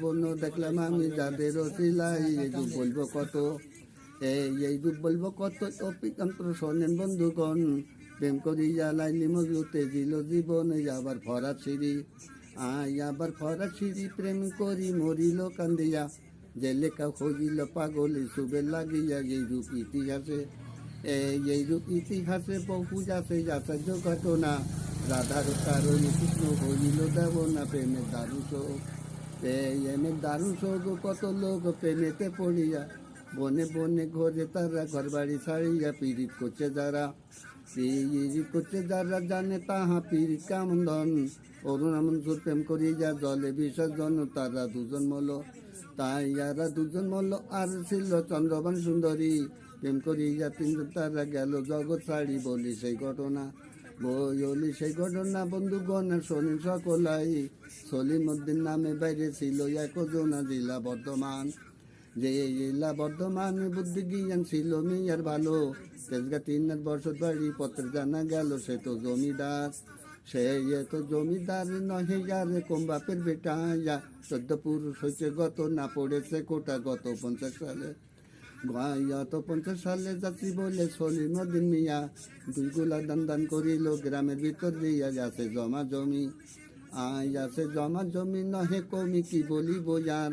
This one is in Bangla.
লাবণ্য দেখলাম আমি যাদের সিলাই, এই যুগ বলবো কত, এই যুগ বলবো কত, অপিকান্তর শোনেন বন্ধুগণ, প্রেম করিয়া লাইলি মজলুতে দিল জীবন, আবার ফরাত সিঁড়ি, আবার ফরাত সিঁড়ি, প্রেম করি মরিল কান্দিয়া, যে লেখা হইল পাগল শুভে লাগিয়া, এই রূপ ইতিহাসে, এই রূপ ইতিহাসে বহু যাচ্ছে যাচার্য ঘটনা, রাধার কারণে কৃষ্ণ হইল দেবনা, প্রেমের দারুণ শোক, প্রেমের দারুণ শোক, কত লোক প্রেমেতে পড়িয়া, বনে বনে ঘরে তারা ঘর বাড়ি ছাড়িয়া, পীড়িত করছে যারা, পীড়িত করছে যারা, জানে তাহা পীড়িত কেমন ধন, অরুণ মঞ্জুর প্রেম করিয়া জলে বিসর্জন, তারা দুজন মল, তাই যারা দুজন মল, আর ছিল চন্দ্রবান সুন্দরী, প্রেম করিয়া তিনজন তারা গেল জগৎ ছাড়ি, বলি সেই ঘটনা, বলি সেই ঘটনা বন্ধুগণ শোনেন সকলাই, সলিমুদ্দিন নামে বাইরে ছিল একজনা, জেলা বর্ধমান, যে জেলা বর্ধমান, বুদ্ধি জ্ঞান ছিল মেয়ার ভালো, তেজগা 3 বছর বাড়ি, পত্র জানা গেল সে তো জমিদার, সে তো জমিদার নহে যারে কম বাপের বেটা, 14 পুরুষ হয়েছে গত, না পড়েছে কোটা গত 50 সালে, গত 50 সালে যাত্রী বলে সলিমুদ্দিন মিয়া, 2 গোলা দান করিল গ্রামের ভিতর দিয়া, যাচ্ছে জমা জমি, আছে জমা জমি নহে কমি, কি বলিব যার।